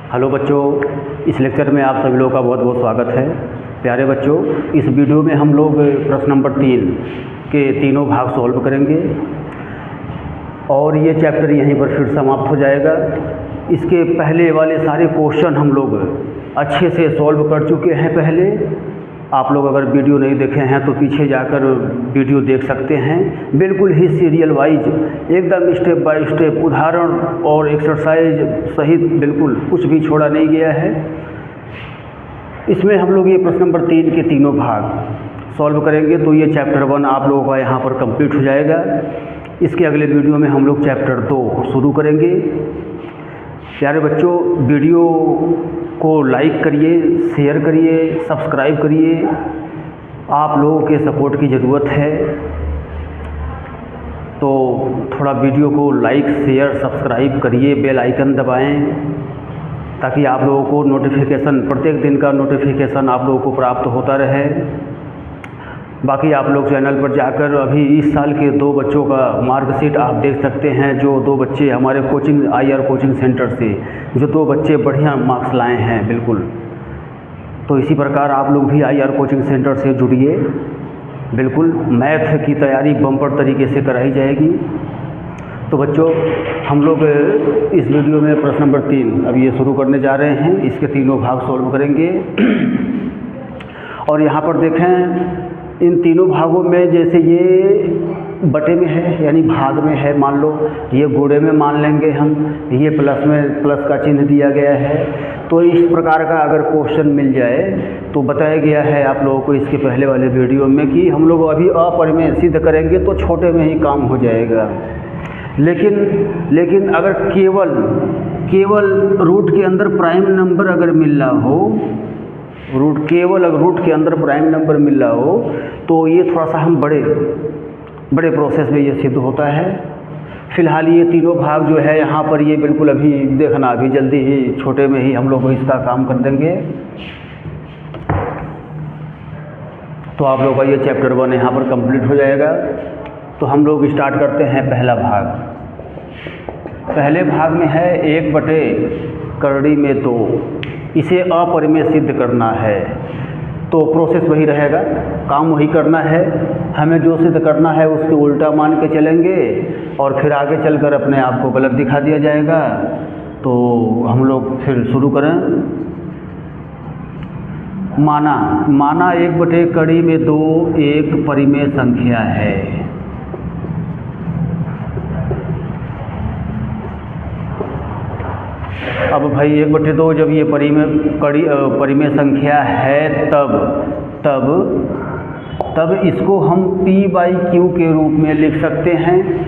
Hello बच्चों, इस lecture में आप सभी लोगों का बहुत बहुत स्वागत है। प्यारे बच्चों, इस वीडियो में हम लोग प्रश्न नंबर 3 के तीनों भाग सॉल्व करेंगे और ये चैप्टर यहीं पर फिर समाप्त हो जाएगा। इसके पहले वाले सारे क्वेश्चन हम लोग अच्छे से सॉल्व कर चुके हैं पहले। आप लोग अगर वीडियो नहीं देखे हैं तो पीछे जाकर वीडियो देख सकते हैं। बिल्कुल ही सीरियल वाइज एकदम स्टेप बाय स्टेप उदाहरण और एक्सरसाइज सहित बिल्कुल कुछ भी छोड़ा नहीं गया है। इसमें हम लोग ये प्रश्न नंबर 3 के तीनों भाग सॉल्व करेंगे तो ये चैप्टर 1 आप लोगों का यहाँ पर कंप्लीट हो जाएगा। इसके अगले वीडियो में हम लोग चैप्टर 2 शुरू करेंगे। प्यारे बच्चों, वीडियो को लाइक करिए, शेयर करिए, सब्सक्राइब करिए। आप लोगों के सपोर्ट की ज़रूरत है, तो थोड़ा वीडियो को लाइक शेयर सब्सक्राइब करिए, बेल आइकन दबाएं ताकि आप लोगों को नोटिफिकेशन, प्रत्येक दिन का नोटिफिकेशन आप लोगों को प्राप्त होता रहे। बाकी आप लोग चैनल पर जाकर अभी इस साल के 2 बच्चों का मार्कशीट आप देख सकते हैं। जो 2 बच्चे हमारे कोचिंग IR कोचिंग सेंटर से जो 2 बच्चे बढ़िया मार्क्स लाए हैं, बिल्कुल। तो इसी प्रकार आप लोग भी IR कोचिंग सेंटर से जुड़िए। बिल्कुल मैथ की तैयारी बम्पर तरीके से कराई जाएगी। तो बच्चों, हम लोग इस वीडियो में प्रश्न नंबर 3 अब ये शुरू करने जा रहे हैं। इसके तीनों भाग सॉल्व करेंगे और यहाँ पर देखें, इन तीनों भागों में जैसे ये बटे में है यानी भाग में है, मान लो ये गुणे में मान लेंगे हम, ये प्लस में प्लस का चिन्ह दिया गया है। तो इस प्रकार का अगर क्वेश्चन मिल जाए तो बताया गया है आप लोगों को इसके पहले वाले वीडियो में कि हम लोग अभी अपरिमेय सिद्ध करेंगे तो छोटे में ही काम हो जाएगा। लेकिन अगर केवल रूट के अंदर प्राइम नंबर अगर मिल रहा हो, केवल अगर रूट के अंदर प्राइम नंबर मिल रहा हो तो ये थोड़ा सा हम बड़े प्रोसेस में ये सिद्ध होता है। फिलहाल ये तीनों भाग जो है यहाँ पर ये बिल्कुल अभी देखना, अभी जल्दी ही छोटे में ही हम लोग इसका काम कर देंगे। तो आप लोगों का ये चैप्टर 1 यहाँ पर कंप्लीट हो जाएगा। तो हम लोग स्टार्ट करते हैं पहला भाग। पहले भाग में है 1/2 इसे अपरिमेय सिद्ध करना है। तो प्रोसेस वही रहेगा, काम वही करना है। हमें जो सिद्ध करना है उसके उल्टा मान के चलेंगे और फिर आगे चलकर अपने आप को गलत दिखा दिया जाएगा। तो हम लोग फिर शुरू करें। माना 1/2 एक परिमेय संख्या है। अब भाई 1/2 जब ये परिमेय संख्या है तब इसको हम P/Q के रूप में लिख सकते हैं,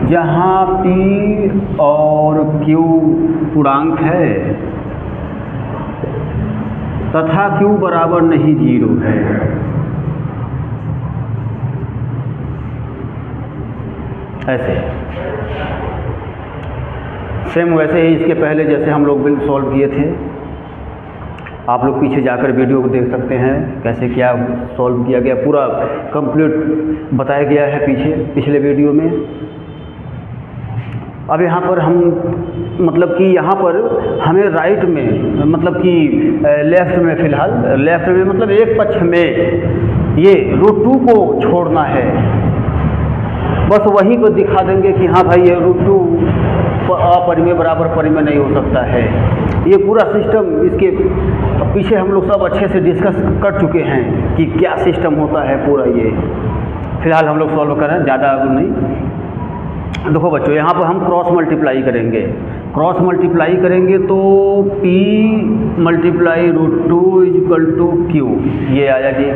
जहाँ P और Q पूर्णांक है तथा Q बराबर नहीं 0 है। ऐसे सेम वैसे ही इसके पहले जैसे हम लोग बिल सॉल्व किए थे, आप लोग पीछे जाकर वीडियो को देख सकते हैं कैसे क्या सॉल्व किया गया। पूरा कंप्लीट बताया गया है पिछले वीडियो में। अब यहाँ पर हम मतलब कि यहाँ पर हमें राइट में मतलब कि लेफ़्ट में, फिलहाल लेफ़्ट में मतलब एक पक्ष में ये √2 को छोड़ना है। बस वहीं को दिखा देंगे कि हाँ भाई ये √2 अपरिमेय बराबर परिमेय नहीं हो सकता है। ये पूरा सिस्टम इसके पीछे हम लोग सब अच्छे से डिस्कस कर चुके हैं कि क्या सिस्टम होता है पूरा। ये फिलहाल हम लोग सॉल्व करें, ज़्यादा नहीं। देखो बच्चों, यहाँ पर हम क्रॉस मल्टीप्लाई करेंगे तो P × √2 = Q, ये आया जी।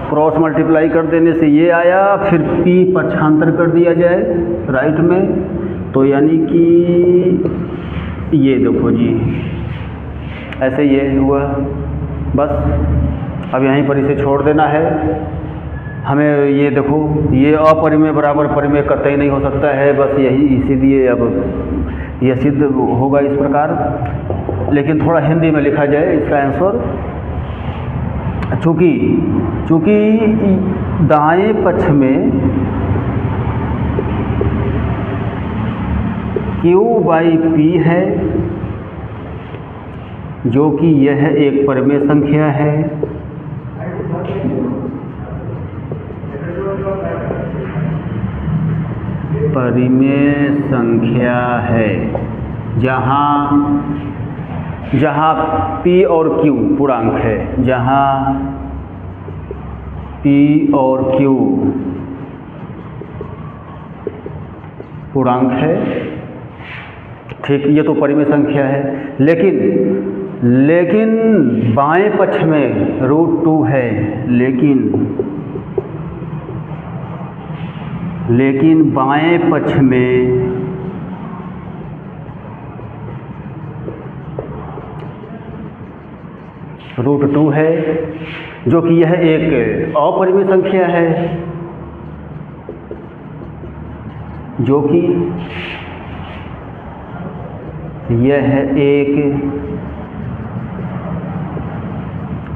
क्रॉस मल्टीप्लाई कर देने से ये आया, फिर P पक्षांतर कर दिया जाए राइट में, तो यानी कि ये देखो जी, ऐसे ये हुआ। बस अब यहीं पर इसे छोड़ देना है हमें। ये देखो, ये अपरिमेय बराबर परिमेय कतई नहीं हो सकता है, बस यही, इसीलिए अब यह सिद्ध होगा इस प्रकार। लेकिन थोड़ा हिंदी में लिखा जाए इसका आंसर। चूँकि दाएं पक्ष में Q/P है, जो कि यह एक परिमेय संख्या है। परिमेय संख्या है जहाँ P और Q पूर्णांक है, जहाँ P और Q पूर्णांक है। ठीक, ये तो परिमेय संख्या है। लेकिन बाएं पक्ष में √2 है, लेकिन बाएं पक्ष में √2 है, जो कि यह एक अपरिमेय संख्या है, जो कि यह एक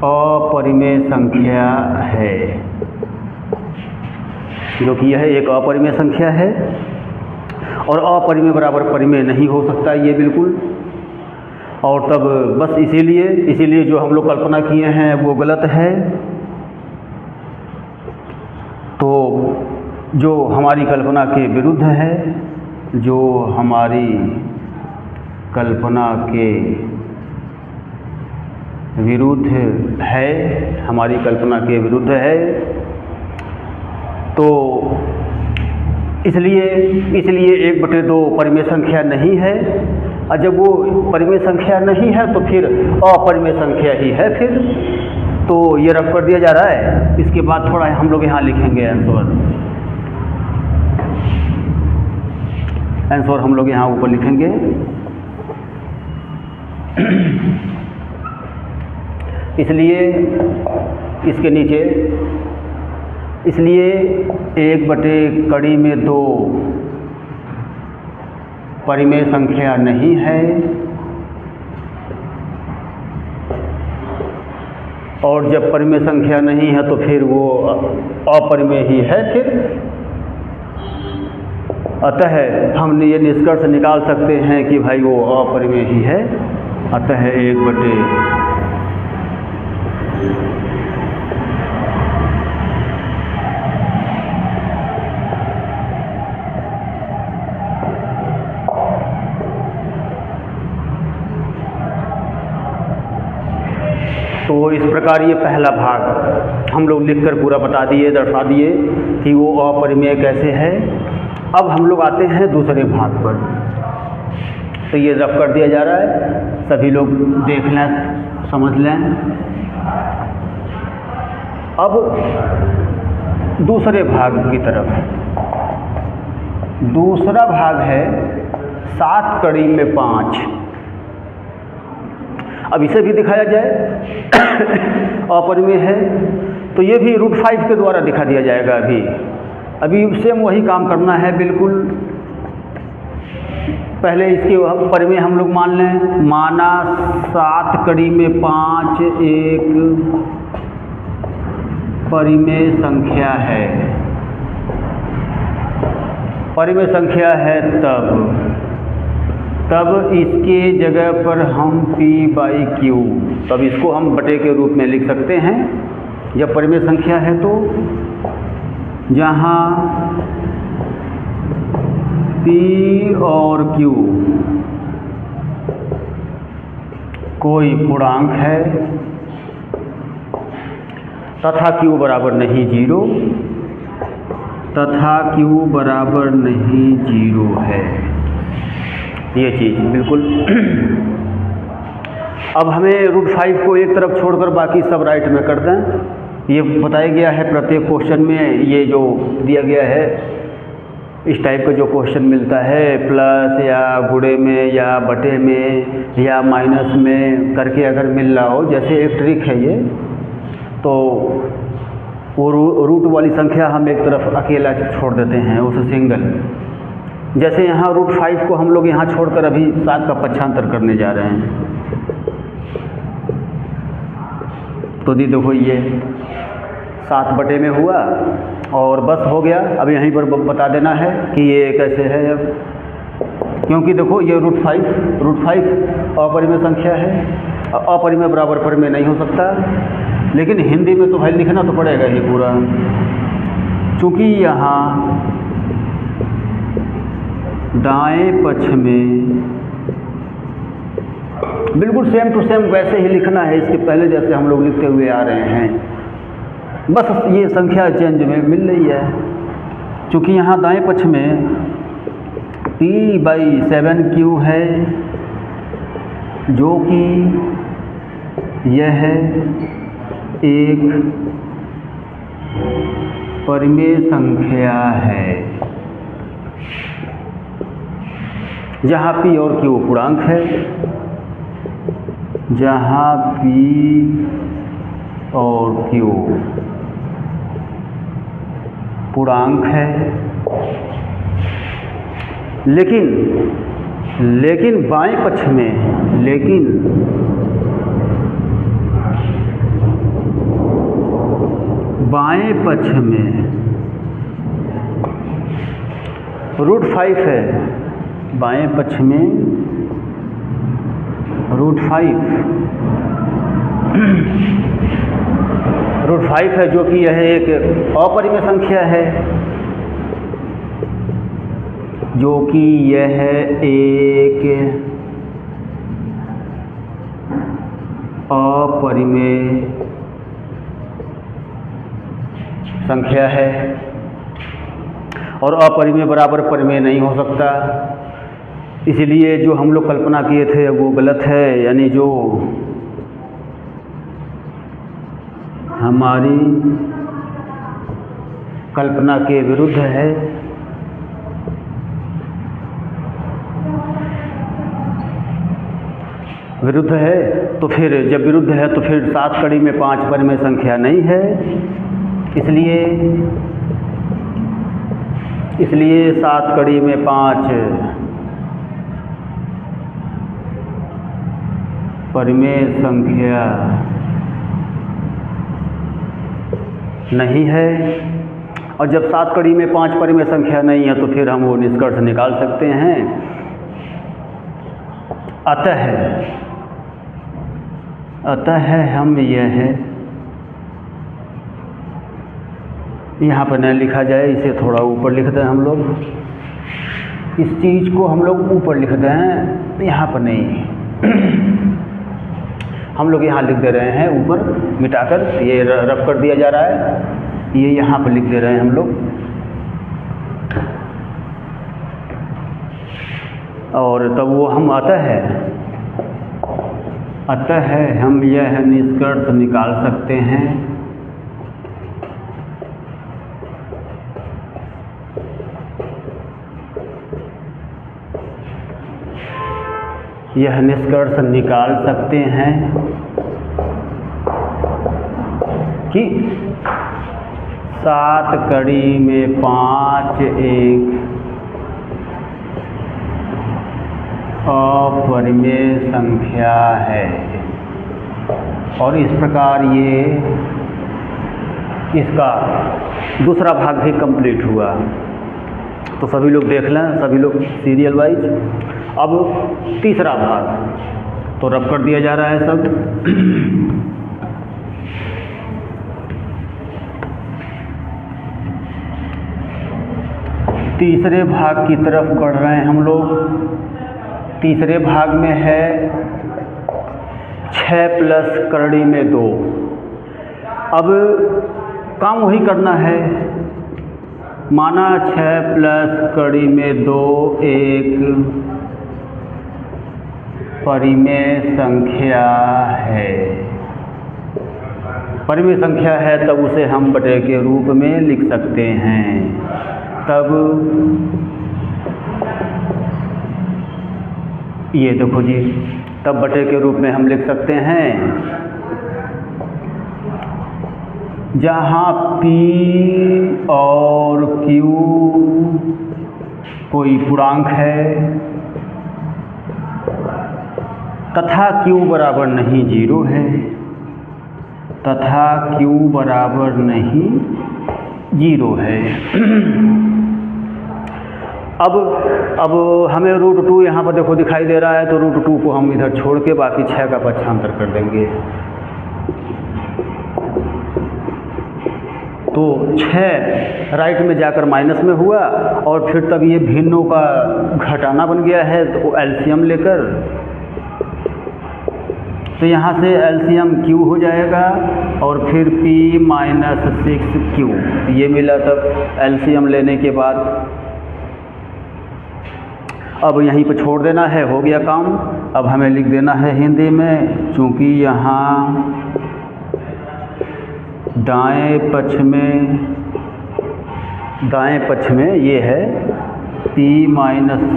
अपरिमेय संख्या है, जो कि यह एक अपरिमेय संख्या है। और अपरिमेय बराबर परिमेय नहीं हो सकता ये बिल्कुल। और तब बस इसीलिए जो हम लोग कल्पना किए हैं वो गलत है। तो जो हमारी कल्पना के विरुद्ध है, जो हमारी कल्पना के विरुद्ध है, हमारी कल्पना के विरुद्ध है, तो इसलिए 1/2 परिमेय संख्या नहीं है। और जब वो परिमेय संख्या नहीं है तो फिर अपरिमेय संख्या ही है फिर। तो ये रफ कर दिया जा रहा है। इसके बाद थोड़ा हम लोग यहाँ लिखेंगे आंसर हम लोग यहाँ ऊपर लिखेंगे। इसलिए इसके नीचे 1/2 परिमेय संख्या नहीं है। और जब परिमेय संख्या नहीं है तो फिर वो अपरिमेय ही है फिर। अतः हम ये निष्कर्ष निकाल सकते हैं कि भाई वो अपरिमेय ही है। अतः 1/2 तो इस प्रकार ये पहला भाग हम लोग लिखकर पूरा बता दिए, दर्शा दिए कि वो अपरिमेय कैसे है। अब हम लोग आते हैं दूसरे भाग पर। तो ये रफ कर दिया जा रहा है, सभी लोग देख लें, समझ लें। अब दूसरे भाग की तरफ, दूसरा भाग है 7/5। अब इसे भी दिखाया जाए, अपरिमेय है तो ये भी √5 के द्वारा दिखा दिया जाएगा। अभी सेम वही काम करना है बिल्कुल। पहले इसके परिमेय हम लोग मान लें, माना 7/5 एक परिमेय संख्या है। परिमेय संख्या है तब इसके जगह पर हम P/Q, तब इसको हम बटे के रूप में लिख सकते हैं जब परिमेय संख्या है तो, जहाँ P और Q कोई पूर्णांक है तथा Q बराबर नहीं 0, तथा Q बराबर नहीं 0 है। ये चीज़ बिल्कुल। अब हमें √5 को एक तरफ छोड़कर बाकी सब राइट में कर दें। ये बताया गया है प्रत्येक क्वेश्चन में, ये जो दिया गया है इस टाइप का जो क्वेश्चन मिलता है, प्लस या गुणे में या बटे में या माइनस में करके अगर मिल रहा हो, जैसे एक ट्रिक है ये, तो वो रूट वाली संख्या हम एक तरफ अकेला छोड़ देते हैं, उसे सिंगल। जैसे यहाँ √5 को हम लोग यहाँ छोड़कर अभी 7 का पक्षांतर करने जा रहे हैं। तो देखो ये 7 बटे में हुआ और बस हो गया। अब यहीं पर बता देना है कि ये कैसे है। अब क्योंकि देखो ये √5 अपरिमेय संख्या है, अपरिमेय बराबर परिमेय नहीं हो सकता, लेकिन हिंदी में तो भाई लिखना तो पड़ेगा ही पूरा, क्योंकि यहाँ दाएं पक्ष में बिल्कुल सेम टू सेम वैसे ही लिखना है, इसके पहले जैसे हम लोग लिखते हुए आ रहे हैं, बस ये संख्या चेंज में मिल रही है। क्योंकि यहाँ दाएं पक्ष में P/7Q है, जो कि यह एक परिमेय संख्या है, जहाँ P और Q पूर्णांक है, जहाँ P और Q पूर्णांक है, लेकिन बाएं पक्ष में √5 है, बाएं पक्ष में √5 है, जो कि यह एक अपरिमेय संख्या है, जो कि यह एक अपरिमेय संख्या है, और अपरिमेय बराबर परिमेय नहीं हो सकता। इसलिए जो हम लोग कल्पना किए थे वो गलत है, यानी जो हमारी कल्पना के विरुद्ध है, तो फिर जब विरुद्ध है तो फिर 7 कड़ी में 5 परिमेय संख्या नहीं है, इसलिए 7 कड़ी में 5 परिमेय संख्या नहीं है। और जब 7 कड़ी में 5 परिमेय संख्या नहीं है तो फिर हम वो निष्कर्ष निकाल सकते हैं। अतः हम यह यहाँ पर न लिखा जाए, इसे थोड़ा ऊपर लिख दें हम लोग, इस चीज़ को हम लोग ऊपर लिख दें, यहाँ पर नहीं हम लोग यहाँ लिख दे रहे हैं ऊपर मिटाकर, ये रफ कर दिया जा रहा है, ये यहाँ पर लिख दे रहे हैं हम लोग। और तब वो हम अतः हम यह निष्कर्ष निकाल सकते हैं कि 7 कड़ी में 5 एक अपरिमेय संख्या है, और इस प्रकार ये इसका दूसरा भाग भी कंप्लीट हुआ। तो सभी लोग देख लें, सभी लोग सीरियल वाइज। अब तीसरा भाग तो रब कर दिया जा रहा है सब। तीसरे भाग की तरफ बढ़ रहे हैं हम लोग। तीसरे भाग में है 6 प्लस करड़ी में 2। अब काम वही करना है, माना 6 प्लस कड़ी में 2 एक परिमेय संख्या है। परिमेय संख्या है तब उसे हम बटे के रूप में लिख सकते हैं। तब ये देखो जी, तब बटे के रूप में हम लिख सकते हैं जहाँ P और Q कोई पूर्णांक है तथा Q बराबर नहीं 0 है, तथा Q बराबर नहीं 0 है। अब हमें √2 यहाँ पर देखो दिखाई दे रहा है, तो √2 को हम इधर छोड़ के बाकी 6 का पक्षांतर कर देंगे। तो 6 राइट में जाकर माइनस में हुआ, और फिर तब ये भिन्नों का घटाना बन गया है, तो एलसीएम लेकर, तो यहाँ से एलसीएम Q हो जाएगा, और फिर P - 6Q ये मिला तब एलसीएम लेने के बाद। अब यहीं पे छोड़ देना है, हो गया काम। अब हमें लिख देना है हिंदी में, चूँकि यहाँ दाएं पक्ष में ये है P -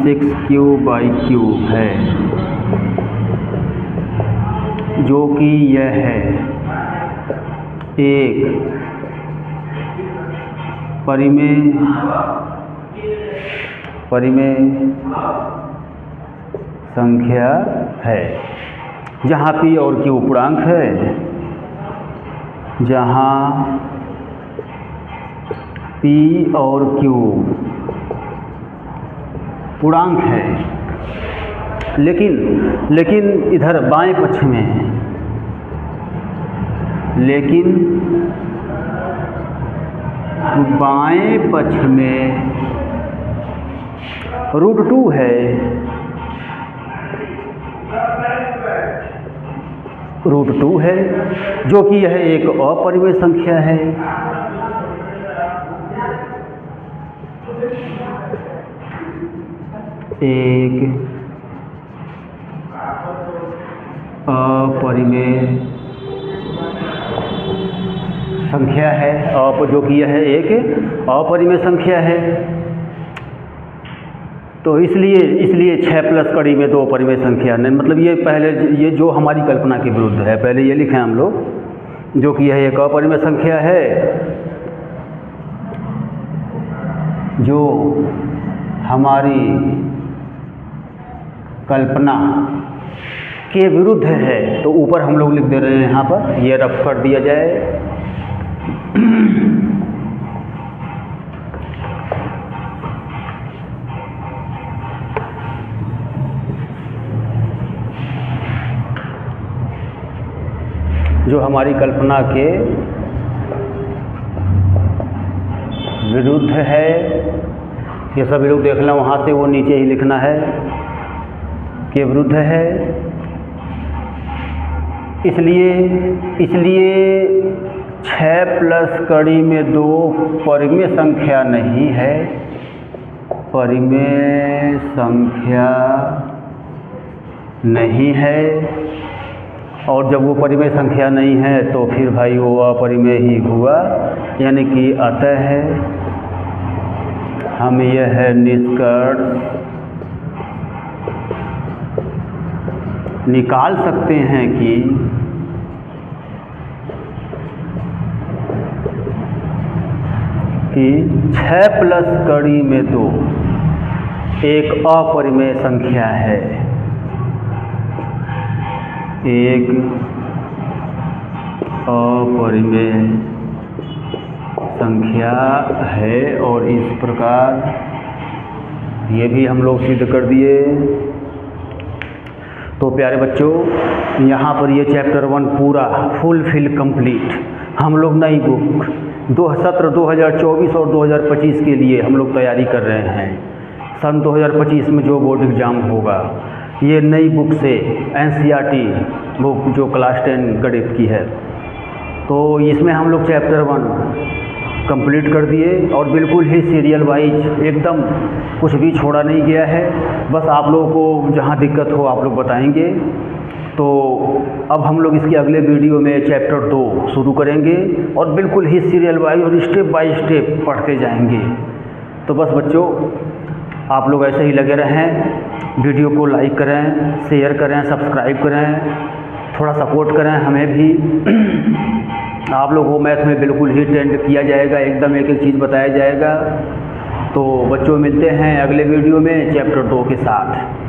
6Q/Q है, जो कि यह है एक परिमेय संख्या है, जहाँ P और Q पूर्णांक है, जहाँ P और Q पूर्णांक है। लेकिन इधर बाएं पक्ष में, बाएं पक्ष में √2 है, √2 है, जो कि यह एक अपरिमेय संख्या है। एक अपरिमेय संख्या है, जो कि यह एक अपरिमेय संख्या है। तो इसलिए 6 प्लस कड़ी में 2 परिमेय संख्या नहीं, मतलब ये जो हमारी कल्पना के विरुद्ध है। पहले ये लिखें हम लोग, जो कि यह एक अपरिमेय संख्या है, जो हमारी कल्पना के विरुद्ध है। तो ऊपर हम लोग लिख दे रहे हैं, यहाँ पर ये रफ कर दिया जाए। जो हमारी कल्पना के विरुद्ध है, ये सभी लोग देख लें, वहाँ से वो नीचे ही लिखना है, के विरुद्ध है। इसलिए 6 प्लस कड़ी में 2 परिमेय संख्या नहीं है, परिमेय संख्या नहीं है। और जब वो परिमेय संख्या नहीं है तो फिर भाई वो अपरिमेय ही हुआ, यानी कि अतः हम यह निष्कर्ष निकाल सकते हैं कि कि 6 प्लस कड़ी में 2 एक अपरिमेय संख्या है, एक अपरिमेय संख्या है। और इस प्रकार ये भी हम लोग सिद्ध कर दिए। तो प्यारे बच्चों, यहाँ पर ये चैप्टर 1 पूरा फुलफिल कंप्लीट हम लोग नई बुक सत्र 2024 और 2025 के लिए हम लोग तैयारी कर रहे हैं। सन 2025 में जो बोर्ड एग्ज़ाम होगा, ये नई बुक से NCERT बुक जो क्लास 10 गणित की है, तो इसमें हम लोग चैप्टर 1 कंप्लीट कर दिए और बिल्कुल ही सीरियल वाइज एकदम कुछ भी छोड़ा नहीं गया है। बस आप लोगों को जहाँ दिक्कत हो आप लोग बताएंगे। तो अब हम लोग इसके अगले वीडियो में चैप्टर 2 शुरू करेंगे और बिल्कुल ही सीरियल वाइज और स्टेप बाय स्टेप पढ़ते जाएंगे। तो बस बच्चों, आप लोग ऐसे ही लगे रहें, वीडियो को लाइक करें, शेयर करें, सब्सक्राइब करें, थोड़ा सपोर्ट करें हमें भी। आप लोगों को मैथ में बिल्कुल ही ट्रेंड किया जाएगा, एकदम एक एक चीज़ बताया जाएगा। तो बच्चों, मिलते हैं अगले वीडियो में चैप्टर 2 के साथ।